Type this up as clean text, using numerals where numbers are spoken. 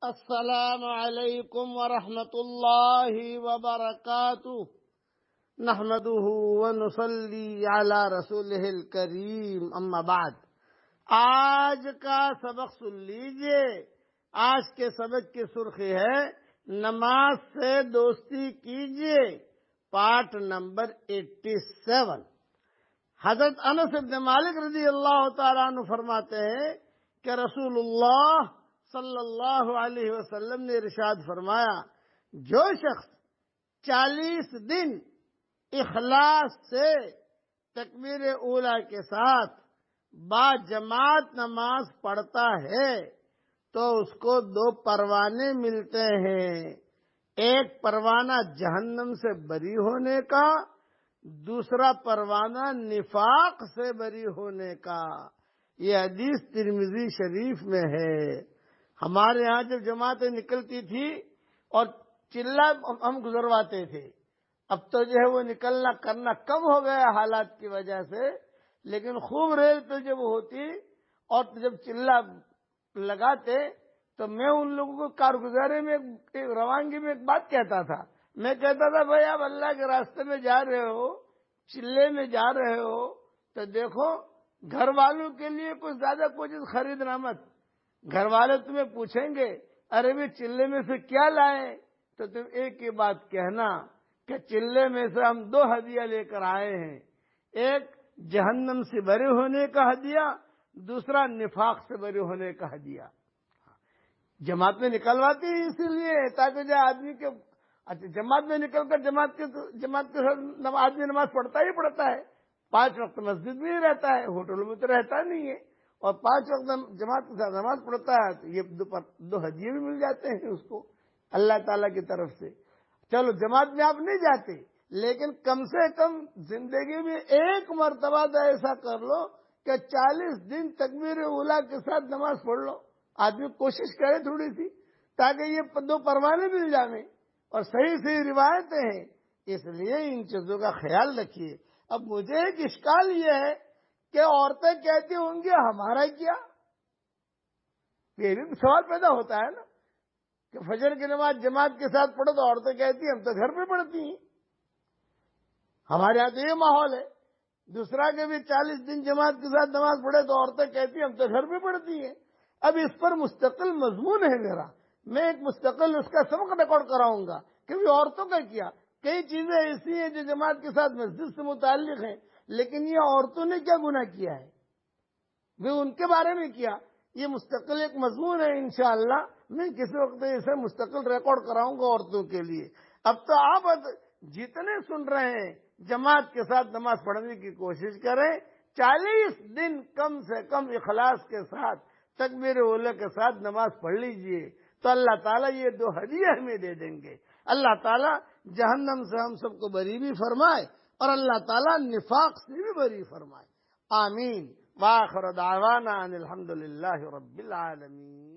السلام علیکم ورحمۃ اللہ وبرکاتہ نحمده ونصلی علی رسولہ الکریم اما بعد۔ آج کا سبق سن لیجئے۔ آج کے سبق کی سرخی ہے نماز سے دوستی کیجئے، پارٹ نمبر 87۔ حضرت انس بن مالک رضی اللہ تعالیٰ عنہ فرماتے ہیں کہ رسول اللہ صلی اللہ علیہ وسلم نے ارشاد فرمایا، جو شخص 40 دن اخلاص سے تکبیر اولیٰ کے ساتھ با جماعت نماز پڑھتا ہے تو اس کو 2 پروانے ملتے ہیں، ایک پروانہ جہنم سے بری ہونے کا، دوسرا پروانہ نفاق سے بری ہونے کا۔ یہ حدیث ترمذی شریف میں ہے۔ ہمارے ہاں جب جماعتیں نکلتی تھی اور چلہ ہم گزرواتے تھے، اب تو جو ہے وہ نکلنا کرنا کم ہو گیا حالات کی وجہ سے، لیکن خوب ریل پہ جب ہوتی اور جب چلہ لگاتے تو میں ان لوگوں کو کارگزاری میں روانگی میں ایک بات کہتا تھا۔ میں کہتا تھا بھائی آپ اللہ کے راستے میں جا رہے ہو، چلے میں جا رہے ہو تو دیکھو گھر والوں کے لیے کچھ زیادہ کوئی چیز خریدنا مت۔ گھر والے تمہیں پوچھیں گے ارے بھی چلے میں سے کیا لائے، تو تم ایک ہی بات کہنا کہ چلے میں سے ہم 2 ہدیہ لے کر آئے ہیں، ایک جہنم سے بری ہونے کا ہدیہ، دوسرا نفاق سے بری ہونے کا ہدیہ۔ جماعت میں نکلواتی ہے اسی لیے تاکہ جو آدمی کے جماعت میں نکل کر جماعت کے ساتھ آدمی نماز پڑھتا ہی پڑھتا ہے، 5 وقت مسجد میں ہی رہتا ہے، ہوٹلوں میں تو رہتا نہیں ہے، اور 5 وقت جماعت کے ساتھ نماز پڑھتا ہے تو یہ 2 ہدیے بھی مل جاتے ہیں اس کو اللہ تعالیٰ کی طرف سے۔ چلو جماعت میں آپ نہیں جاتے، لیکن کم سے کم زندگی میں ایک مرتبہ تو ایسا کر لو کہ 40 دن تکبیر اولیٰ کے ساتھ نماز پڑھ لو۔ آدمی کوشش کرے تھوڑی سی تاکہ یہ 2 پروانے مل جائیں، اور صحیح روایتیں ہیں، اس لیے ان چیزوں کا خیال رکھیے۔ اب مجھے ایک اشکال یہ ہے کہ عورتیں کہتی ہوں گی ہمارا کیا؟ یہ بھی سوال پیدا ہوتا ہے نا کہ فجر کی نماز جماعت کے ساتھ پڑھو تو عورتیں کہتی ہیں ہم تو گھر پہ پڑھتی ہیں۔ ہمارے یہاں تو یہ ماحول ہے، دوسرا کہ بھی 40 دن جماعت کے ساتھ نماز پڑھے تو عورتیں کہتی ہیں ہم تو گھر پہ پڑھتی ہیں۔ اب اس پر مستقل مضمون ہے میرا، میں ایک مستقل اس کا سبق ریکارڈ کراؤں گا کہ عورتوں کا کیا۔ کئی چیزیں ایسی ہیں جو جماعت کے ساتھ مسجد سے متعلق ہیں، لیکن یہ عورتوں نے کیا گناہ کیا ہے، وہ ان کے بارے میں کیا، یہ مستقل ایک مضمون ہے۔ انشاءاللہ میں کسی وقت اسے مستقل ریکارڈ کراؤں گا عورتوں کے لیے۔ اب تو آپ جتنے سن رہے ہیں جماعت کے ساتھ نماز پڑھنے کی کوشش کریں، 40 دن کم سے کم اخلاص کے ساتھ تکبیر اولیٰ کے ساتھ نماز پڑھ لیجئے تو اللہ تعالیٰ یہ 2 ہدیے ہمیں دے دیں گے۔ اللہ تعالیٰ جہنم سے ہم سب کو بری بھی فرمائے اور اللہ تعالیٰ نفاق سے بھی بری فرمائے۔ آمین۔ وآخر دعوانا ان الحمد للہ رب العالمین۔